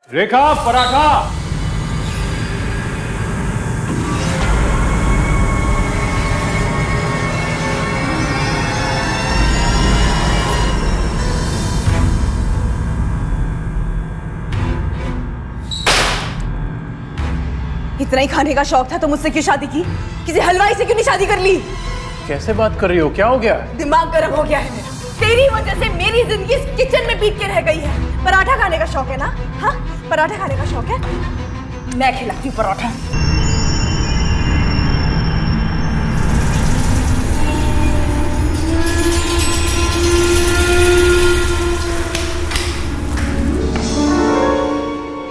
रेखा, पराठा। इतना ही खाने का शौक था तो मुझसे क्यों शादी की? किसी हलवाई से क्यों नहीं शादी कर ली? कैसे बात कर रही हो? क्या हो गया? दिमाग गर्म हो गया है मेरा। तेरी वजह से मेरी जिंदगी इस किचन में बीत के रह गई है। पराठा खाने का शौक है ना? हाँ, पराठा खाने का शौक है? मैं खिलाती हूँ पराठा।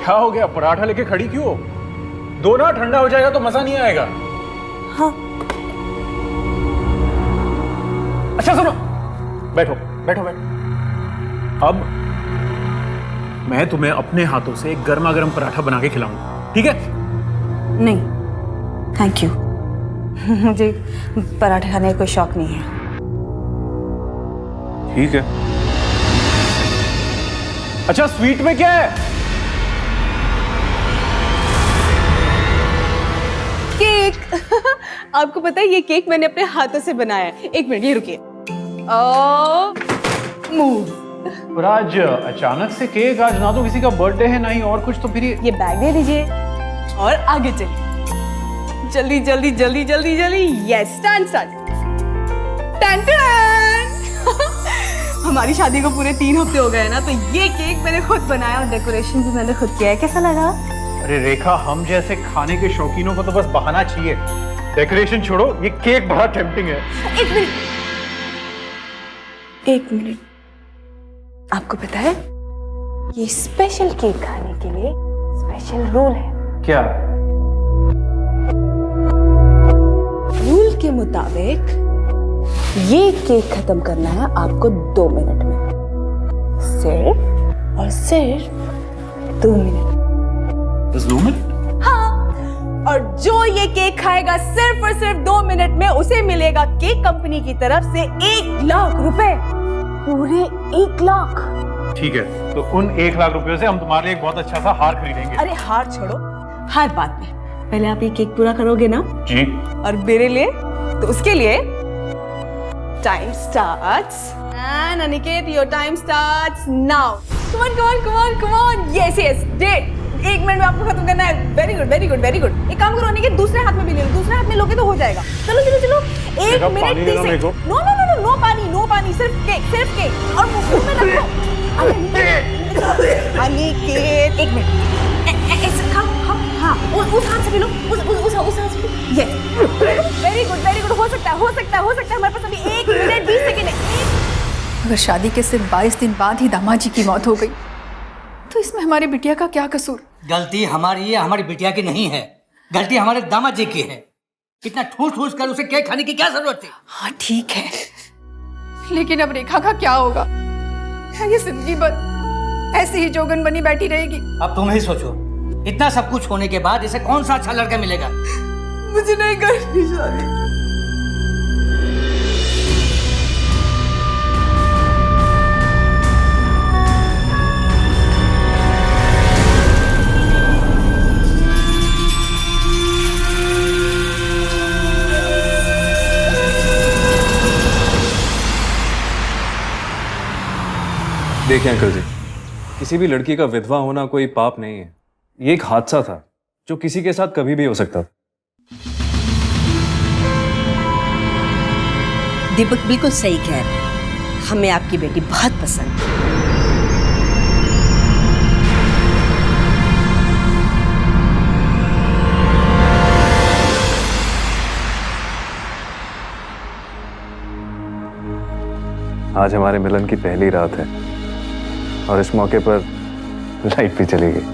क्या हो गया? पराठा लेके खड़ी क्यों हो? दो ना, ठंडा हो जाएगा तो मजा नहीं आएगा। हाँ। अच्छा सुनो, बैठो बैठो बैठो। अब मैं तुम्हें अपने हाथों से एक गर्मा गर्म पराठा बना के खिलाऊंगा, ठीक है? नहीं, थैंक यू। मुझे पराठे खाने का कोई शौक नहीं है। ठीक है। अच्छा, स्वीट में क्या है? केक। आपको पता है ये केक मैंने अपने हाथों से बनाया है। एक मिनट, ये रुकिए। मूव। पर आज अचानक से केक, आज ना तो किसी का बर्थडे है ना ही और कुछ, तो फिर ये बैग दे दीजिए और आगे चलिए। जल्दी जल्दी जल्दी जल्दी जल्दी। Yes, stand start. टन टन। हमारी शादी को पूरे 3 हफ्ते हो गए ना, तो ये केक मैंने खुद बनाया और डेकोरेशन भी मैंने खुद किया है। कैसा लगा? अरे रेखा, हम जैसे खाने के शौकीनों को तो बस बहाना चाहिए। डेकोरेशन छोड़ो, ये केक बड़ा टेम्पटिंग है। एक मिनट, एक मिनट। आपको पता है ये स्पेशल केक खाने के लिए स्पेशल रूल है। क्या? रूल के मुताबिक ये केक खत्म करना है आपको 2 मिनट में। सिर्फ और सिर्फ 2 मिनट। बस 2 मिनट? हाँ, और जो ये केक खाएगा सिर्फ और सिर्फ 2 मिनट में, उसे मिलेगा केक कंपनी की तरफ से 1 लाख रुपए। पूरे 1 लाख। ठीक है, तो उन 1 लाख रुपयों से हम तुम्हारे लिए एक बहुत अच्छा सा हार खरीदेंगे। अरे हार छोड़ो, हार बाद में। पहले आप ये केक पूरा करोगे ना? जी। और मेरे लिए, तो उसके लिए time starts. And Aniket, your time starts now. Come on come on come on come on. Yes yes, डेट 1 मिनट में आपको खत्म करना है। Very good very good very good. एक काम करो, अनिकेत दूसरे हाथ में भी ले लो। दूसरे हाथ में लोगे तो हो जागा। चलो चलो चलो। 1 minute 30 second. No no no no, no पानी नो पानी, सिर्फ केक और मुंह में रखो। अनिकेत 1 मिनट ऐसे खाओ खाओ। हाँ, उस हाथ से भी लो, उस हाथ से। Yes, very good. हो सकता है हमारे पास अभी 1 मिनट 20 सेकंड है। अगर शादी के सिर्फ 22 दिन बाद ही दामाद जी की मौत हो गई तो इसमें हमारी बिटिया का क्या कसूर? गलती हमारी है, हमारी बिटिया की नहीं है। गलती हमारे दामाद जी की है। इतना ठूस कर उसे केक खाने की क्या जरूरत थी? हाँ ठीक है, लेकिन अब रेखा का क्या होगा? क्या ये जिंदगी भर ऐसे ही जोगन बनी बैठी रहेगी? अब तुम ही सोचो, इतना सब कुछ होने के बाद इसे कौन सा अच्छा लड़का मिलेगा? मुझे नहीं करनी शादी। देखिए अंकल जी, किसी भी लड़की का विधवा होना कोई पाप नहीं है। ये एक हादसा था जो किसी के साथ कभी भी हो सकता था। दीपक बिल्कुल सही कह रहे हैं। हमें आपकी बेटी बहुत पसंद है। आज हमारे मिलन की पहली रात है और इस मौके पर लाइट भी चली गई।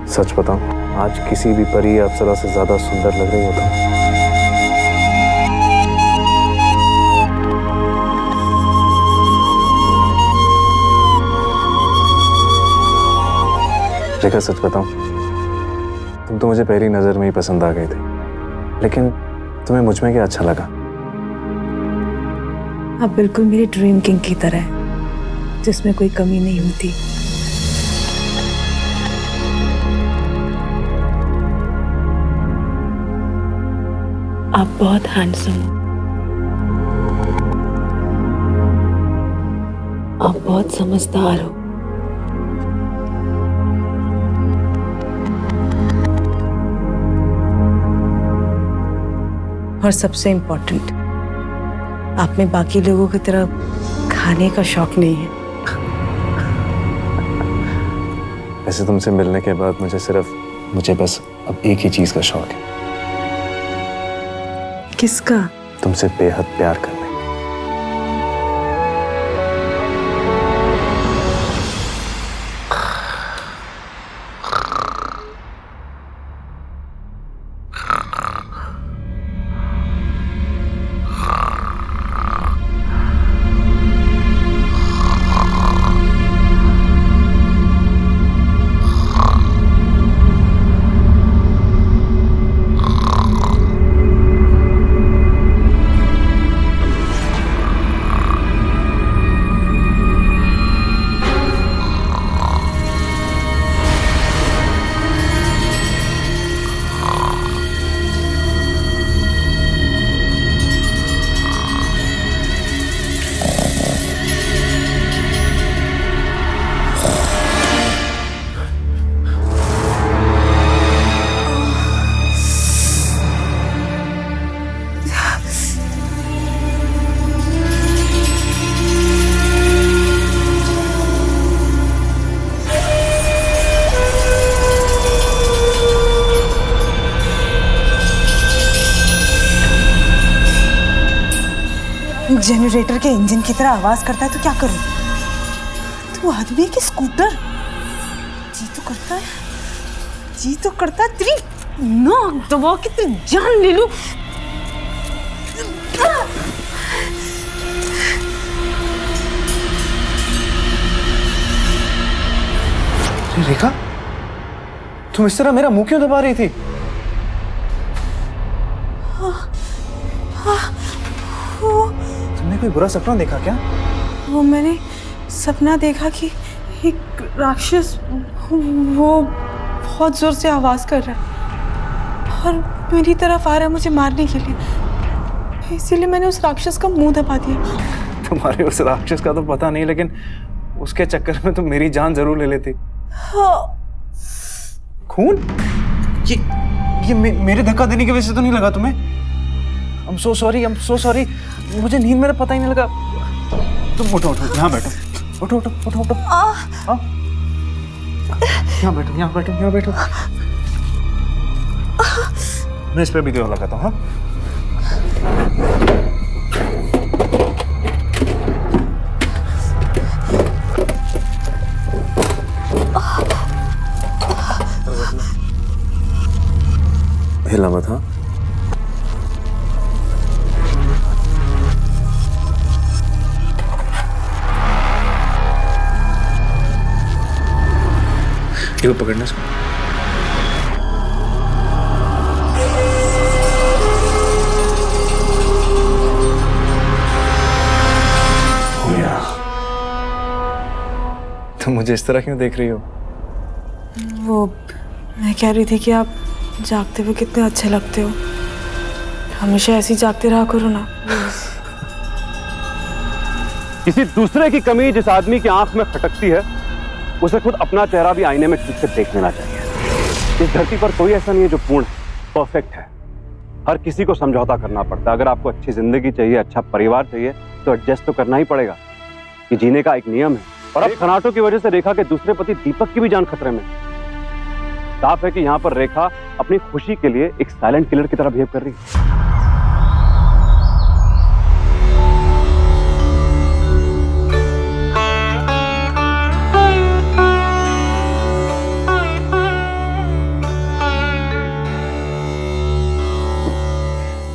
सच बताऊं, आज किसी भी परी या अप्सरा से ज्यादा सुंदर लग रही हो तुम। रेखा सच बताऊं, तुम तो मुझे पहली नजर में ही पसंद आ गए थे, लेकिन तुम्हें मुझ में क्या अच्छा लगा? आप बिल्कुल मेरी ड्रीम किंग की तरह है, जिसमें कोई कमी नहीं होती। आप बहुत हैंडसम हो, आप बहुत समझदार हो, और सबसे इम्पोर्टेंट, आप में बाकी लोगों की तरह खाने का शौक नहीं है। वैसे तुमसे मिलने के बाद मुझे बस अब एक ही चीज का शौक है। किसका? तुमसे बेहद प्यार करने। जनरेटर के इंजन की तरह आवाज करता है तो क्या करूं? तू आदमी की स्कूटर, जी तो करता है तेरी नाक दबा के तेरी जान ले लूं। रेखा, तुम इस तरह मेरा मुंह क्यों दबा रही थी? तुमने कोई बुरा सपना देखा क्या? वो मैंने सपना देखा कि एक राक्षस वो बहुत जोर से आवाज कर रहा है और मेरी तरफ आ रहा है मुझे मारने के लिए, इसीलिए मैंने उस राक्षस का मुंह दबा दिया। तुम्हारे उस राक्षस का तो पता नहीं, लेकिन उसके चक्कर में तुम मेरी जान जरूर ले लेती। खून? ये मेरे धक्का देने की वजह से तो नहीं लगा तुम्हें? I'm so sorry, मुझे नींद में पता ही नहीं लगा। तुम उठो, यहाँ बैठो, उठो। यहाँ बैठो। मैं इस पे भी दो लगाता हूँ। हाँ, हिला मत। हाँ, ये पकड़ना इसको। तुम मुझे इस तरह क्यों देख रही हो? वो मैं कह रही थी कि आप जागते हुए कितने अच्छे लगते हो, हमेशा ऐसे ही जागते रहा करो ना। किसी दूसरे की कमी जिस आदमी की आंख में खटकती है, उसे खुद अपना चेहरा भी आईने में ठीक से देख लेना चाहिए। इस धरती पर कोई ऐसा नहीं है जो पूर्ण परफेक्ट है। हर किसी को समझौता करना पड़ता है। अगर आपको अच्छी जिंदगी चाहिए, अच्छा परिवार चाहिए, तो एडजस्ट तो करना ही पड़ेगा। ये जीने का एक नियम है। और अब खनाटों की वजह से रेखा के दूसरे पति दीपक की भी जान खतरे में। साफ है कि यहाँ पर रेखा अपनी खुशी के लिए एक साइलेंट किलर की तरह बिहेव कर रही है।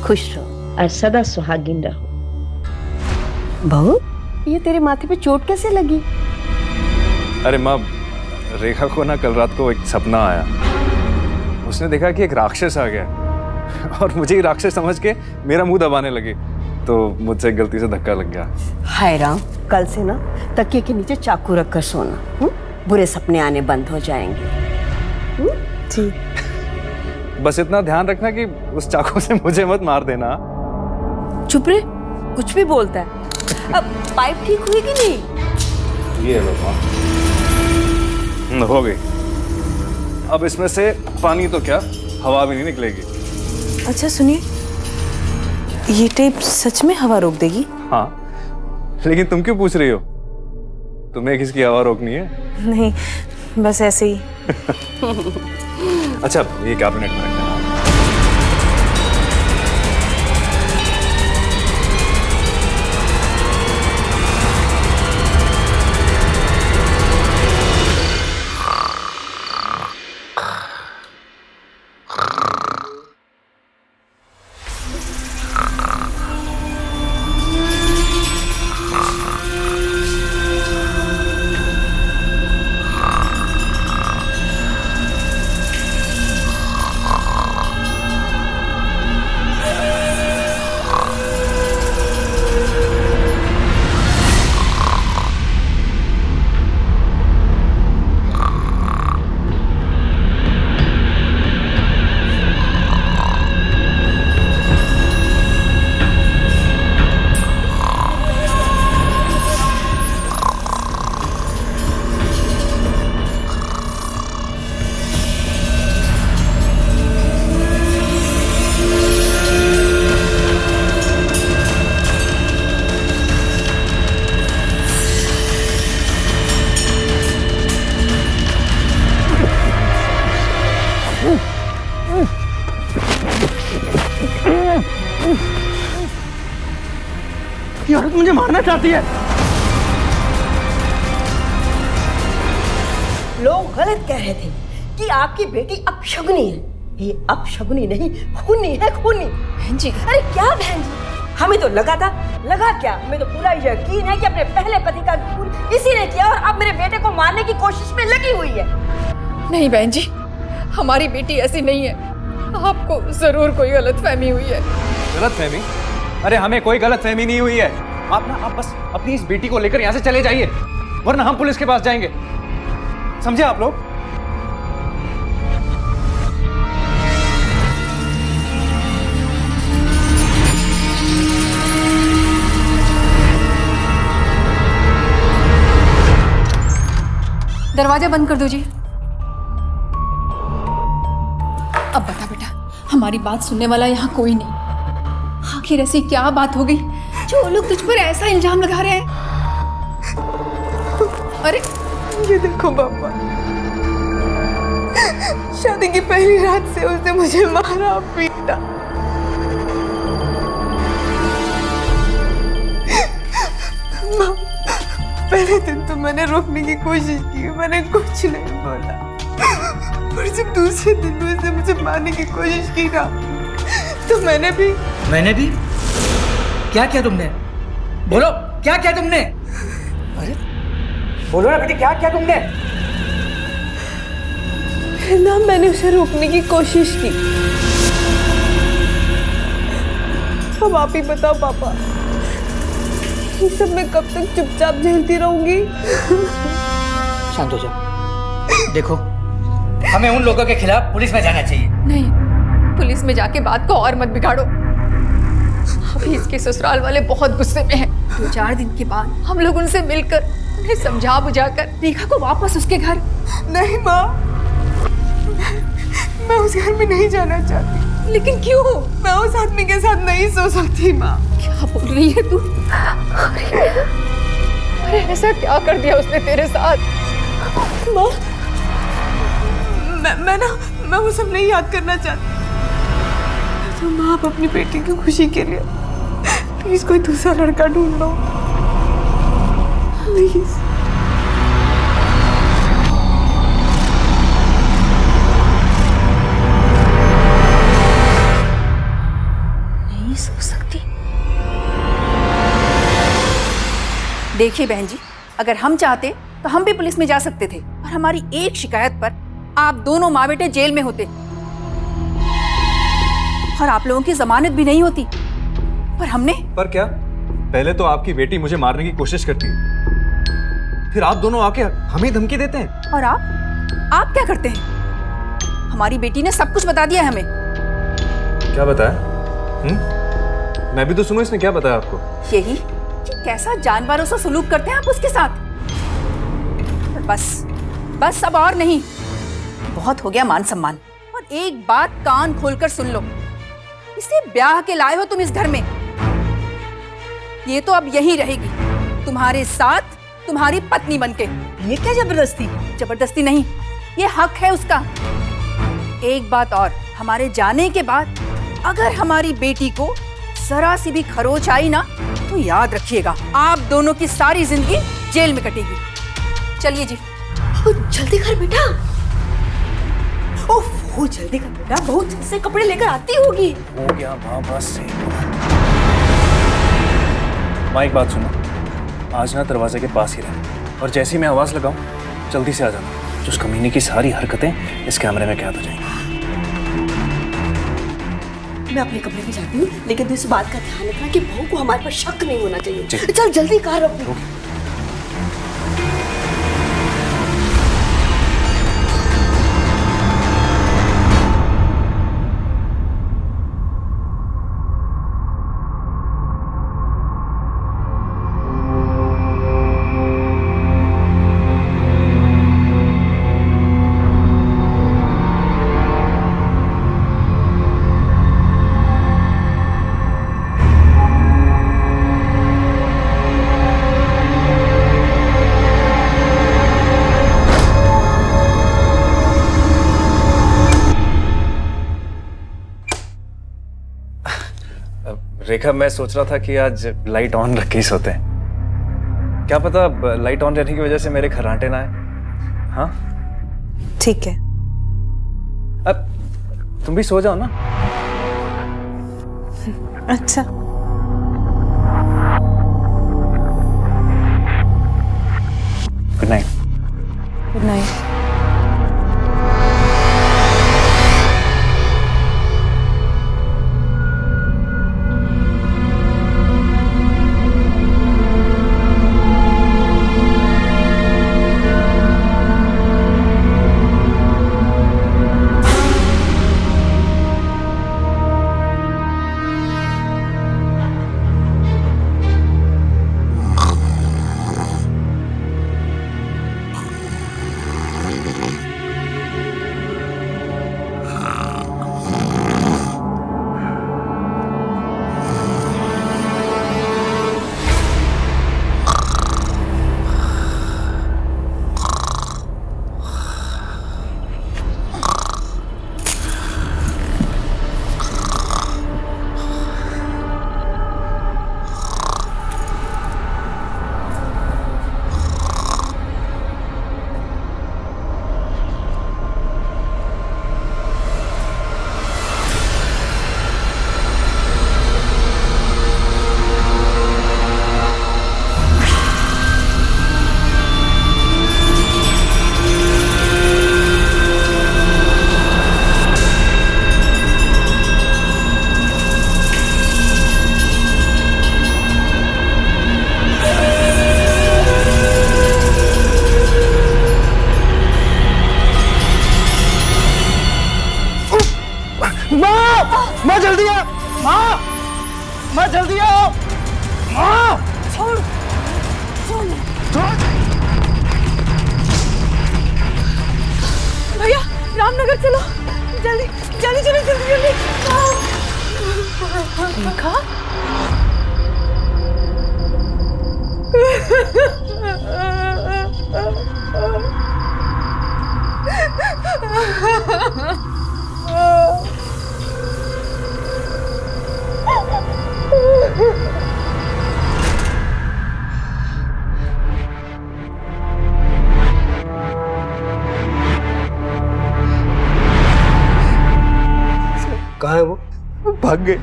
खुश रहो और सदा सुहागिन रहो। बहू, ये तेरे माथे पे चोट कैसे लगी? अरे माँ, रेखा को ना कल रात को एक सपना आया। उसने देखा कि एक राक्षस आ गया और मुझे ही राक्षस समझ के मेरा मुंह दबाने लगी, तो मुझसे गलती से धक्का लग गया। हाय राम, कल से ना तकिए के नीचे चाकू रख कर सोना, बुरे सपने आने बंद हो जाएंगे। जी। बस इतना ध्यान रखना कि उस चाकू से मुझे मत मार देना। चुप रे, कुछ भी बोलता है। अब पाइप ठीक हुई कि नहीं? ये लो हो गई। अब इसमें से पानी तो क्या, हवा भी नहीं निकलेगी। अच्छा सुनिए, ये टेप सच में हवा रोक देगी? हाँ, लेकिन तुम क्यों पूछ रही हो? तुम्हें किसकी हवा रोकनी है? नहीं, बस ऐसे ही। अच्छा, ये कैबिनेट में रखना। ये औरत मुझे मारना चाहती है। लोग गलत कह रहे थे कि आपकी बेटी अपशगुनी है। ये अपशगुनी नहीं, खूनी है, खूनी। बहन जी, अरे क्या बहन जी, हमें तो लगा क्या, हमें तो पूरा यकीन है कि अपने पहले पति का खून इसी ने किया और अब मेरे बेटे को मारने की कोशिश में लगी हुई है। नहीं बहन जी, हमारी बेटी ऐसी नहीं है। आपको जरूर कोई गलतफहमी हुई है। गलतफहमी? अरे हमें कोई गलतफहमी नहीं हुई है। आप बस अपनी इस बेटी को लेकर यहाँ से चले जाइए, वरना हम पुलिस के पास जाएंगे। समझे आप लोग? दरवाजा बंद कर दो जी। अब बता बेटा, हमारी बात सुनने वाला यहाँ कोई नहीं। आखिर ऐसी क्या बात हो गई जो लोग तुझ पर ऐसा इल्जाम लगा रहे हैं? अरे ये देखो पापा, शादी की पहली रात से उसने मुझे मारा, पीटा। माँ, पहले दिन तो मैंने रोकने की कोशिश की, मैंने कुछ नहीं बोला, पर जब दूसरे दिन उसने मुझे मारने की कोशिश की ना, तो मैंने भी क्या किया तुमने? बोलो, क्या किया तुमने? अरे बोलो ना बेटी, क्या किया तुमने? ना मैंने उसे रोकने की कोशिश की। अब आप ही बताओ पापा, ये सब मैं कब तक चुपचाप झेलती रहूंगी? शांत हो जाओ। देखो, हमें उन लोगों के खिलाफ पुलिस में जाना चाहिए। नहीं, पुलिस में जाके बात को और मत बिगाड़ो। अभी इसके ससुराल वाले बहुत गुस्से में हैं। 2-4 दिन के बाद हम लोग उनसे मिलकर उन्हें समझा बुझाकर रेखा को वापस उसके घर। नहीं माँ, मैं उस घर में नहीं जाना चाहती। लेकिन क्यों? मैं उस आदमी के साथ नहीं सो सकती माँ। क्या बोल रही है तू? अरे ऐसा क्या कर दिया उसने तेरे साथ? माँ, मैं वो सब नहीं याद करना चाहती। तो माँ, आप अपनी बेटी की खुशी के लिए प्लीज कोई दूसरा लड़का ढूंढ लो, प्लीज। नहीं सो सकती। देखिए बहन जी, अगर हम चाहते तो हम भी पुलिस में जा सकते थे और हमारी एक शिकायत पर आप दोनों माँ बेटे जेल में होते और आप लोगों की जमानत भी नहीं होती। पर हमने पर क्या? पहले तो आपकी बेटी मुझे मारने की कोशिश करती है, फिर आप दोनों आके हमें धमकी देते हैं। और आप क्या करते हैं? हमारी बेटी ने सब कुछ बता दिया है हमें। क्या बताया? मैं भी तो सुनो, इसने क्या बताया आपको? यही कि कैसा जानवरों सा सलूक करते हैं आप उसके साथ। पर बस अब और नहीं, बहुत हो गया मान सम्मान। और एक बात कान खोलकर सुन लो, इसे ब्याह के लाए हो तुम इस घर में, ये तो अब यहीं रहेगी तुम्हारे साथ, तुम्हारी पत्नी बनके। ये क्या जबरदस्ती? जबरदस्ती नहीं, ये हक है उसका। एक बात और, हमारे जाने के बाद अगर हमारी बेटी को जरा सी भी खरोच आई ना, तो याद रखिएगा आप दोनों की सारी जिंदगी जेल में कटेगी। चलिए जी। जल्दी कर बेटा। ओह जल्दी कर बेटा, बहुत से कपड़े लेकर आती होगी। हो गया माँ, बस से। माँ एक बात सुनो, आज ना दरवाजे के पास ही रहना, और जैसे ही मैं आवाज लगाऊं जल्दी से आ जाना। तो उस कमीने की सारी हरकतें इस कैमरे में कैद हो जाएंगी। मैं अपने कमरे में जाती हूँ, लेकिन तू इस बात का ध्यान रखना कि बहू को हमारे पर शक नहीं होना चाहिए। चल जल्दी कार रोक। रेखा, मैं सोच रहा था कि आज लाइट ऑन रख के ही सोते हैं। क्या पता लाइट ऑन रहने की वजह से मेरे खर्राटे ना आए। हाँ ठीक है। अब तुम भी सो जाओ ना। अच्छा। Good night. Good night. माँ जल्दी आ, माँ जल्दी आओ, माँ। छोड़। भैया रामनगर चलो, जल्दी जल्दी चलो, जल्दी जल्दी। रेखा, कहाँ है वो? भाग गए।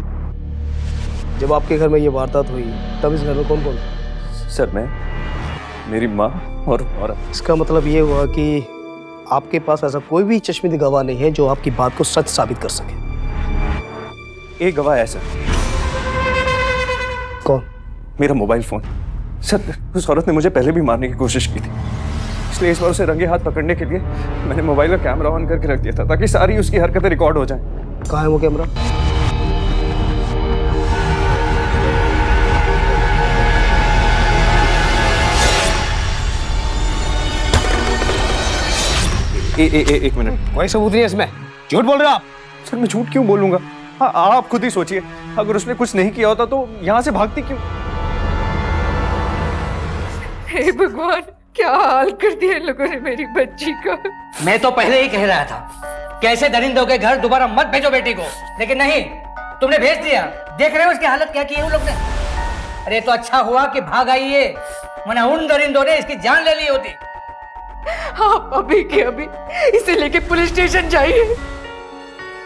जब आपके घर में ये वारदात हुई तब इस घर में कौन कौन था? सर, मैं, मेरी माँ और औरत। इसका मतलब ये हुआ कि आपके पास ऐसा कोई भी चश्मदीद गवाह नहीं है जो आपकी बात को सच साबित कर सके। एक गवाह है सर, कौन? मेरा मोबाइल फोन। सर उस औरत ने मुझे पहले भी मारने की कोशिश की थी, इसलिए इस बार उसे रंगे हाथ पकड़ने के लिए मैंने मोबाइल का कैमरा ऑन करके रख दिया था ताकि सारी उसकी हरकतें रिकॉर्ड हो जाएं। कहाँ है वो कैमरा? एक मिनट। कोई सबूत नहीं है इसमें, झूठ बोल रहे हो आप। सर मैं झूठ क्यों बोलूंगा? हाँ, आप खुद ही सोचिए, अगर उसने कुछ नहीं किया होता तो यहाँ से भागती क्यों? हे भगवान, क्या हाल कर दिया इन लोगों ने मेरी बच्ची का। मैं तो पहले ही कह रहा था कैसे दरिंदों के घर दोबारा मत भेजो बेटी को, लेकिन नहीं, तुमने भेज दिया। देख रहे हो उसकी हालत क्या की है उन लोग ने। अरे तो अच्छा हुआ कि भाग आई है, वरना उन दरिंदों ने इसकी जान ले ली होती। आप अभी के अभी इसे लेके पुलिस स्टेशन जाइए।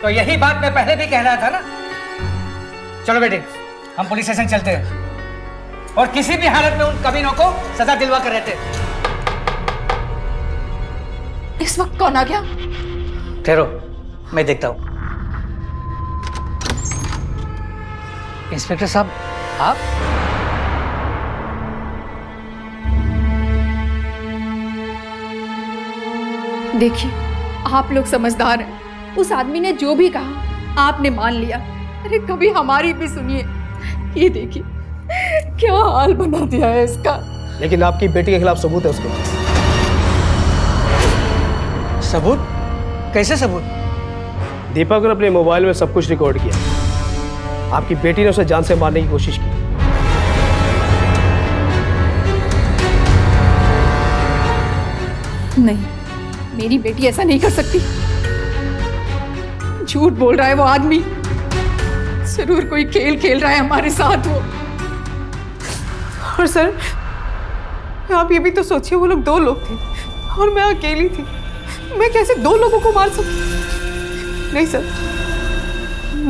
तो यही बात मैं पहले भी कह रहा था ना। चलो बेटे, हम पुलिस स्टेशन चलते हैं और किसी भी हालत में उन कमीनों को सजा दिलवा कर रहते। इस वक्त कौन आ गया? ठहरो, मैं देखता हूं। इंस्पेक्टर साहब, आप? देखिए, आप लोग समझदार हैं। उस आदमी ने जो भी कहा आपने मान लिया। अरे कभी हमारी भी सुनिए। ये देखिए क्या हाल बना दिया है इसका। लेकिन आपकी बेटी के खिलाफ सबूत है उसके पास। सबूत? कैसे सबूत? दीपक ने अपने मोबाइल में सब कुछ रिकॉर्ड किया। आपकी बेटी ने उसे जान से मारने की कोशिश की। नहीं, मेरी बेटी ऐसा नहीं कर सकती। झूठ बोल रहा है वो आदमी। जरूर कोई खेल खेल रहा है हमारे साथ वो। और सर, आप ये भी तो सोचिए, वो लोग 2 लोग थे और मैं अकेली थी। मैं कैसे 2 लोगों को मार सकती? नहीं सर,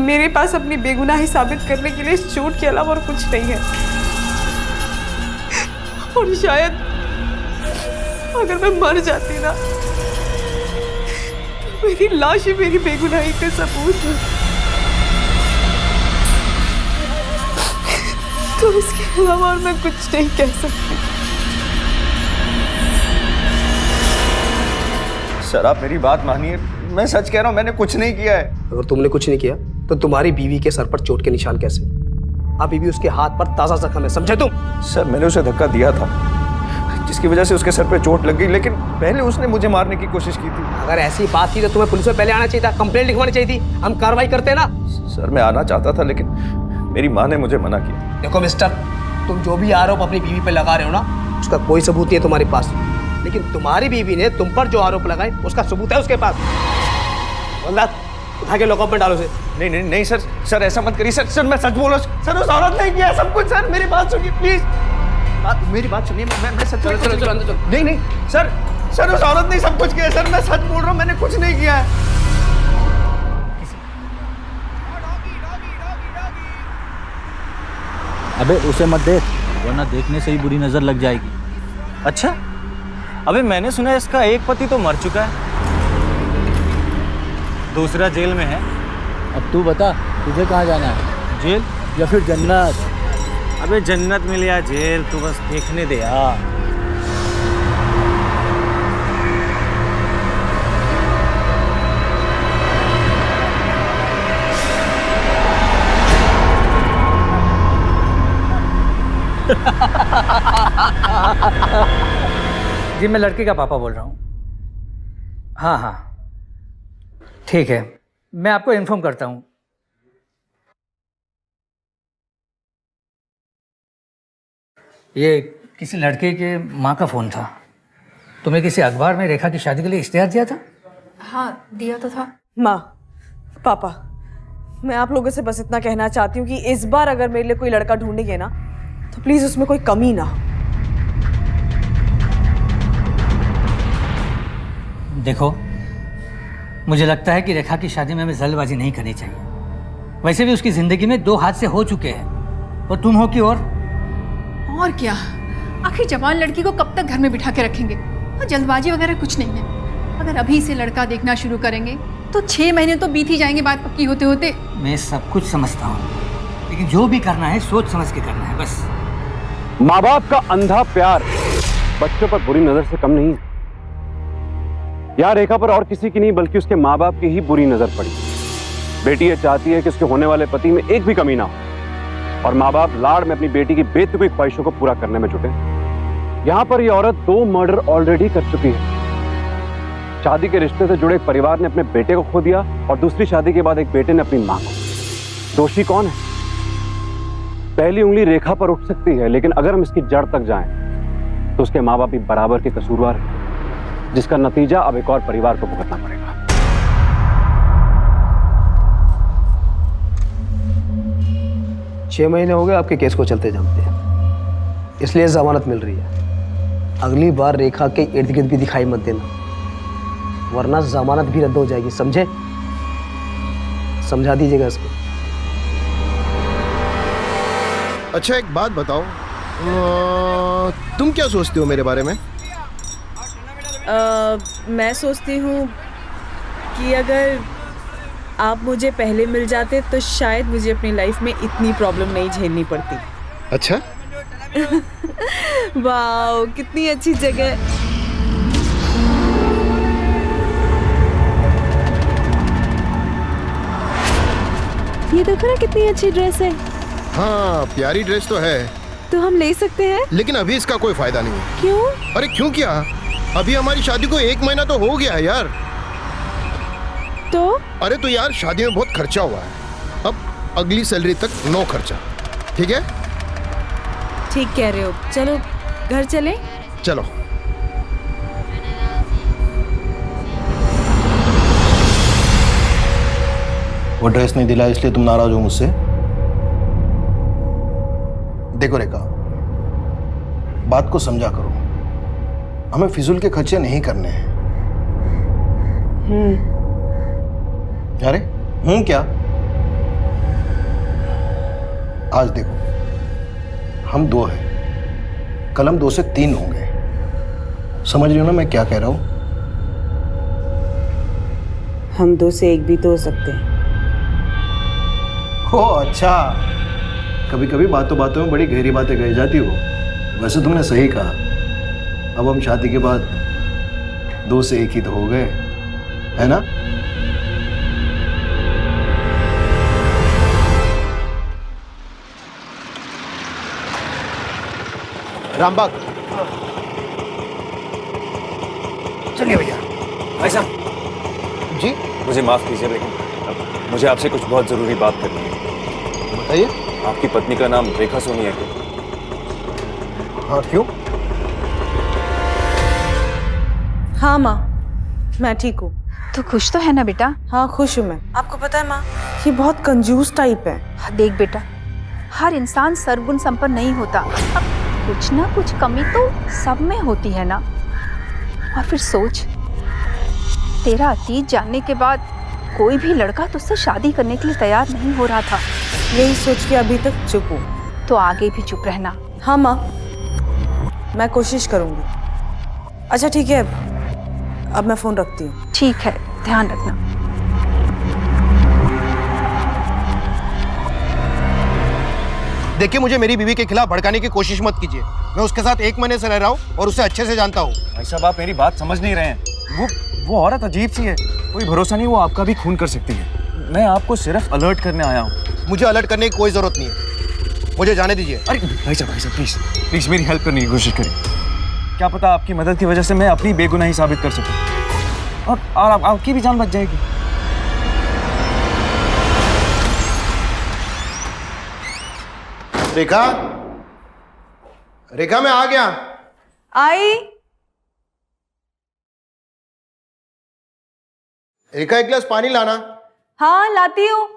मेरे पास अपनी बेगुनाही साबित करने के लिए इस चोट के अलावा और कुछ नहीं है। और शायद अगर मैं मर जाती ना, तो मेरी लाश ही मेरी बेगुनाही का सबूत है। तो इसके अलावा और मैं कुछ नहीं कह सकती। सर आप मेरी बात मानिए, मैं सच कह रहा हूँ, मैंने कुछ नहीं किया है। अगर तुमने कुछ नहीं किया तो तुम्हारी बीवी के सर पर चोट के निशान कैसे? अभी भी उसके हाथ पर ताजा जख्म है, समझे तुम? सर मैंने उसे धक्का दिया था जिसकी वजह से उसके सर पे चोट लग गई, लेकिन पहले उसने मुझे मारने की कोशिश की थी। अगर ऐसी बात थी तो तुम्हें पुलिस में पहले आना चाहिए था, कंप्लेंट लिखवानी चाहिए थी, हम कार्रवाई करते ना। सर मैं आना चाहता था लेकिन मेरी माँ ने मुझे मना किया। देखो मिस्टर, तुम जो भी आरोप अपनी बीवी पे लगा रहे हो ना, उसका कोई सबूत नहीं है तुम्हारे पास। लेकिन तुम्हारी बीवी ने तुम पर जो आरोप लगाए उसका सबूत है उसके पास। उठा के लॉकअप में डालो उसे। नहीं नहीं नहीं सर, सर ऐसा मत करिए सर। सर मैं सच बोल रहा हूँ सर, उस औरत ने किया सब कुछ। सर मेरी बात सुनिए प्लीज, मेरी बात सुनिए। मैं सच चलो चलो चलो अंदर चलो। नहीं नहीं सर, सर उस औरत ने सब कुछ किया। सर मैं सच बोल रहा हूँ, मैंने कुछ नहीं किया है। अबे उसे मत देख, वरना देखने से ही बुरी नजर लग जाएगी। अच्छा, अबे मैंने सुना है इसका एक पति तो मर चुका है, दूसरा जेल में है। अब तू बता, तुझे कहाँ जाना है, जेल या फिर जन्नत? अबे जन्नत मिल या जेल, तू बस देखने दे यार। जी मैं लड़के का पापा बोल रहा हूँ। हाँ हाँ ठीक है, मैं आपको इन्फॉर्म करता हूँ। ये किसी लड़के के माँ का फ़ोन था। तुम्हें किसी अखबार में रेखा की शादी के लिए इश्तेहार दिया था? हाँ, दिया तो था। माँ, पापा, मैं आप लोगों से बस इतना कहना चाहती हूँ कि इस बार अगर मेरे लिए कोई लड़का ढूंढेंगे ना, तो प्लीज़ उसमें कोई कमी ना हो। देखो, मुझे लगता है कि रेखा की शादी में हमें जल्दबाजी नहीं करनी चाहिए। वैसे भी उसकी ज़िंदगी में 2 हादसे हो चुके हैं और तुम हो कि और क्या, आखिर जवान लड़की को कब तक घर में बिठा के रखेंगे? और जल्दबाजी वगैरह कुछ नहीं है। अगर अभी से लड़का देखना शुरू करेंगे तो 6 महीने तो बीत ही जाएंगे बात पक्की होते होते। मैं सब कुछ समझता हूँ, लेकिन जो भी करना है सोच समझ के करना है बस। माँ बाप का अंधा प्यार बच्चों पर बुरी नजर से कम नहीं है। यहाँ रेखा पर और किसी की नहीं बल्कि उसके माँ बाप की ही बुरी नजर पड़ी। बेटी ये चाहती है कि उसके होने वाले पति में एक भी कमी ना हो और माँ बाप लाड़ में अपनी बेटी की बेतुकी ख्वाहिशों को पूरा करने में जुटे। यहाँ पर यह औरत 2 मर्डर ऑलरेडी कर चुकी है। शादी के रिश्ते से जुड़े एक परिवार ने अपने बेटे को खो दिया और दूसरी शादी के बाद एक बेटे ने अपनी मां को। दोषी कौन है? पहली उंगली रेखा पर उठ सकती है, लेकिन अगर हम इसकी जड़ तक जाएं तो उसके माँ बाप भी बराबर के कसूरवार हैं, जिसका नतीजा अब एक और परिवार को भुगतना पड़ेगा। 6 महीने हो गए आपके केस को चलते जमते, इसलिए जमानत मिल रही है। अगली बार रेखा के इर्द गिर्द भी दिखाई मत देना, वरना जमानत भी रद्द हो जाएगी, समझे? समझा दीजिएगा इसको। अच्छा एक बात बताओ, तुम क्या सोचती हो मेरे बारे में? मैं सोचती हूँ कि अगर आप मुझे पहले मिल जाते तो शायद मुझे अपनी लाइफ में इतनी प्रॉब्लम नहीं झेलनी पड़ती। अच्छा वाह, कितनी अच्छी जगह। ये देखो ना कितनी अच्छी ड्रेस है। हाँ प्यारी ड्रेस तो है, तो हम ले सकते हैं, लेकिन अभी इसका कोई फायदा नहीं है। क्यों? अरे क्यों क्या, अभी हमारी शादी को 1 महीना तो हो गया है यार। तो अरे तो यार शादी में बहुत खर्चा हुआ है, अब अगली सैलरी तक नो खर्चा, ठीक है? ठीक कह रहे हो, चलो घर चले। चलो। वो ड्रेस नहीं दिला इसलिए तुम नाराज हो मुझसे? देखो रेखा, बात को समझा करो, हमें फिजूल के खर्चे नहीं करने हैं। अरे क्या? आज देखो हम 2 हैं, कल हम 2 से 3 होंगे, समझ रही हो ना मैं क्या कह रहा हूं? हम 2 से 1 भी तो हो सकते हैं। ओ अच्छा, कभी कभी बातों बातों में बड़ी गहरी बातें कही जाती हो। वैसे तुमने सही कहा, अब हम शादी के बाद 2 से 1 ही तो हो गए, है ना? रामबाग चलिए भैया। भाई साहब जी मुझे माफ कीजिए, लेकिन मुझे आपसे कुछ बहुत जरूरी बात करनी है। बताइए। आपकी पत्नी का नाम रेखा सोनी है क्या? हाँ क्यों? हाँ माँ, मैं ठीक हूँ। तो खुश तो है ना बेटा? हाँ खुश हूँ मैं। आपको पता है माँ, ये बहुत कंजूस टाइप है। देख बेटा, हर इंसान सर्वगुण संपन्न नहीं होता, अब कुछ ना कुछ कमी तो सब में होती है ना। और फिर सोच, तेरा अतीत जानने के बाद कोई भी लड़का तुझसे शादी करने के लिए तैयार नहीं हो रहा था। यही सोच के अभी तक चुप हूँ। तो आगे भी चुप रहना। हाँ माँ, मैं कोशिश करूँगी। अच्छा ठीक है, अब मैं फ़ोन रखती हूँ। ठीक है, ध्यान रखना। देखिए मुझे मेरी बीवी के खिलाफ भड़काने की कोशिश मत कीजिए, मैं उसके साथ 1 महीने से रह रहा हूँ और उसे अच्छे से जानता हूँ। भाई साहब आप मेरी बात समझ नहीं रहे हैं। वो औरत अजीब सी है, कोई भरोसा नहीं, वो आपका भी खून कर सकती है। मैं आपको सिर्फ अलर्ट करने आया हूँ। मुझे अलर्ट करने की कोई जरूरत नहीं है, मुझे जाने दीजिए। अरे भाई साहब प्लीज मेरी हेल्प करने की कोशिश करें। क्या पता आपकी मदद की वजह से मैं अपनी बेगुनाही साबित कर सकूं और आपकी भी जान बच जाएगी। रेखा, रेखा मैं आ गया। आई। रेखा 1 गिलास पानी लाना। हाँ लाती हूँ।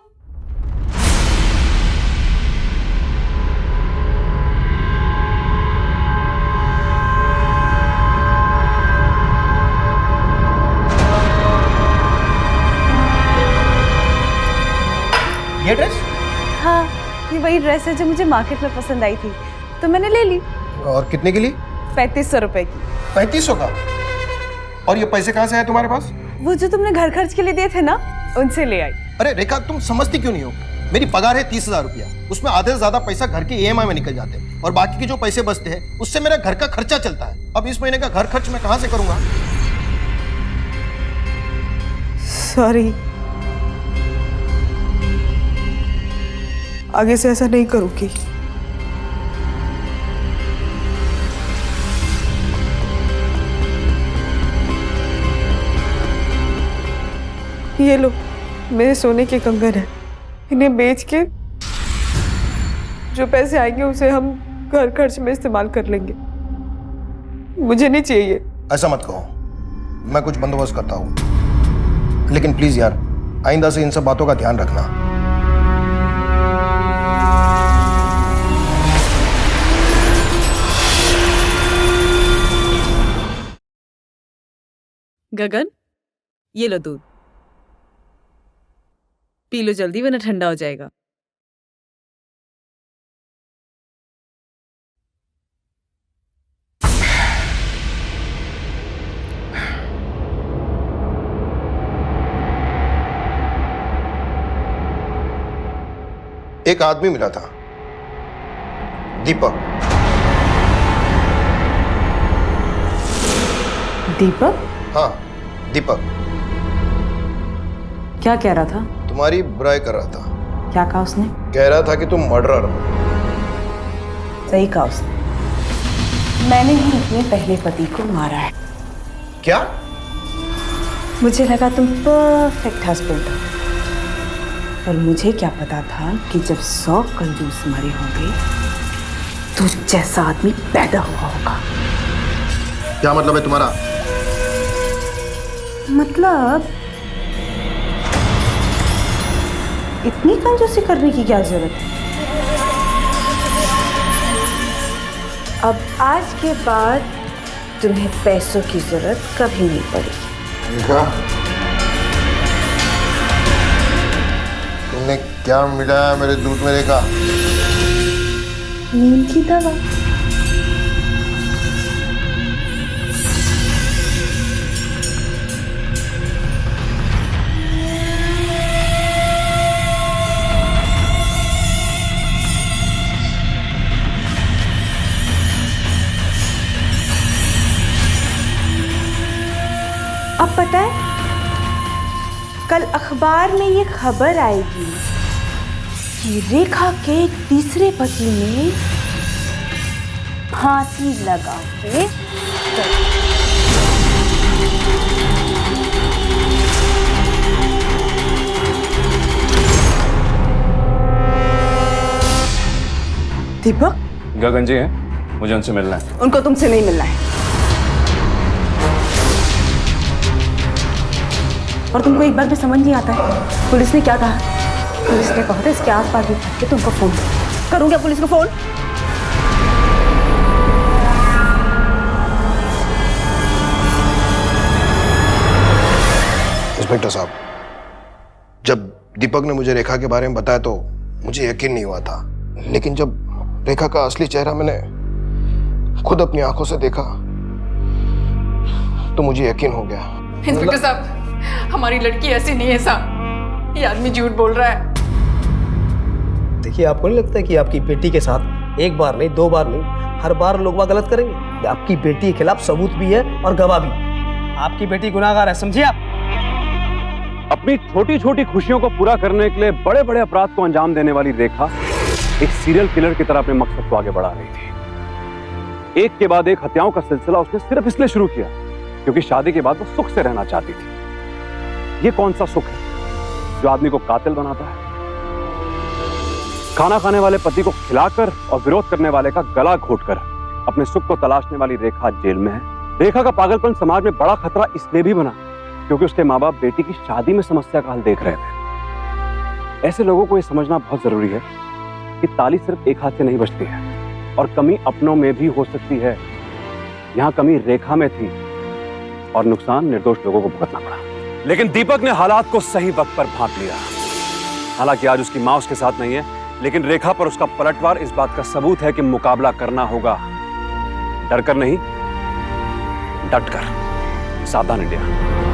ये ड्रेस? हाँ, ये वही ड्रेस है जो मुझे मार्केट में पसंद आई थी, तो मैंने ले ली। और कितने के लिए? 3500 रुपए की। 3500 का? और ये पैसे कहाँ से आए तुम्हारे पास? वो जो तुमने घर खर्च के लिए दिए थे ना, उनसे ले आई। अरे रेखा, तुम समझती क्यों नहीं हो? मेरी पगार है 30,000 रुपया, उसमें आधे से ज्यादा पैसा घर के EMI में निकल जाते हैं और बाकी के जो पैसे बचते हैं उससे मेरा घर का खर्चा चलता है। अब इस महीने का घर खर्च मैं कहाँ से करूंगा? सॉरी, आगे से ऐसा नहीं करूंगी। ये लो, मेरे सोने के कंगन है, इन्हें बेच के जो पैसे आएंगे उसे हम घर खर्च में इस्तेमाल कर लेंगे। मुझे नहीं चाहिए। ऐसा मत कहो, मैं कुछ बंदोबस्त करता हूँ, लेकिन प्लीज यार आइंदा से इन सब बातों का ध्यान रखना। गगन, ये लो दूध, पी लो जल्दी वरना ठंडा हो जाएगा। एक आदमी मिला था, दीपक। दीपक? हाँ, दीपक। क्या कह रहा था? तुम्हारी बुराई कर रहा था। क्या कहा उसने? कह रहा था कि तुम मर्डरर हो। सही कहा उसने, मैंने ही अपने पहले पति को मारा है। क्या? मुझे लगा तुम परफेक्ट हस्बैंड हो, पर मुझे क्या पता था कि जब 100 कंजूस मरे होंगे तो जैसा आदमी पैदा हुआ होगा। क्या मतलब है तुम्हारा? मतलब इतनी कंजूसी करने की क्या जरूरत है? अब आज के बाद तुम्हें पैसों की जरूरत कभी नहीं पड़ेगी। क्या? तुमने क्या मिलाया मेरे दूध में रेखा? नींद की दवा। अब पता है, कल अखबार में ये खबर आएगी कि रेखा के तीसरे पति ने फांसी लगा के दीपक? गगन जी हैं, मुझे उनसे मिलना है। उनको तुमसे नहीं मिलना है। और तुमको एक बात भी समझ नहीं आता है, पुलिस ने क्या कहा? पुलिस ने कहा था इसके आसपास भी भटके तो तुमको फोन करूँ क्या पुलिस को फोन? इंस्पेक्टर साहब, जब दीपक ने मुझे रेखा के बारे में बताया तो मुझे यकीन नहीं हुआ था, लेकिन जब रेखा का असली चेहरा मैंने खुद अपनी आंखों से देखा तो मुझे यकीन हो गया। इंस्पेक्टर साहब, हमारी लड़की ऐसी नहीं है साहब, ये आदमी झूठ बोल रहा है। देखिए, आपको नहीं लगता कि आपकी बेटी के साथ एक बार नहीं, 2 बार नहीं, हर बार लोग गलत करेंगे? आपकी बेटी के खिलाफ सबूत भी है और गवाह भी। आपकी बेटी गुनाहगार है, समझिए आप। अपनी छोटी छोटी खुशियों को पूरा करने के लिए बड़े बड़े अपराध को अंजाम देने वाली रेखा एक सीरियल किलर की तरह अपने मकसद को आगे बढ़ा रही थी। एक के बाद एक हत्याओं का सिलसिला उसने सिर्फ इसलिए शुरू किया क्योंकि शादी के बाद वो सुख से रहना चाहती थी। ये कौन सा सुख है जो आदमी को कातिल बनाता है? खाना खाने वाले पति को खिलाकर और विरोध करने वाले का गला घोटकर अपने सुख को तलाशने वाली रेखा जेल में है। रेखा का पागलपन समाज में बड़ा खतरा इसलिए भी बना क्योंकि उसके माँ बाप बेटी की शादी में समस्या का हल देख रहे थे। ऐसे लोगों को यह समझना बहुत जरूरी है कि ताली सिर्फ एक हाथ से नहीं बजती है और कमी अपनों में भी हो सकती है। यहाँ कमी रेखा में थी और नुकसान निर्दोष लोगों को भुगतना पड़ा। लेकिन दीपक ने हालात को सही वक्त पर भांप लिया। हालांकि आज उसकी मां उसके साथ नहीं है, लेकिन रेखा पर उसका पलटवार इस बात का सबूत है कि मुकाबला करना होगा, डरकर नहीं, डटकर। सावधान इंडिया।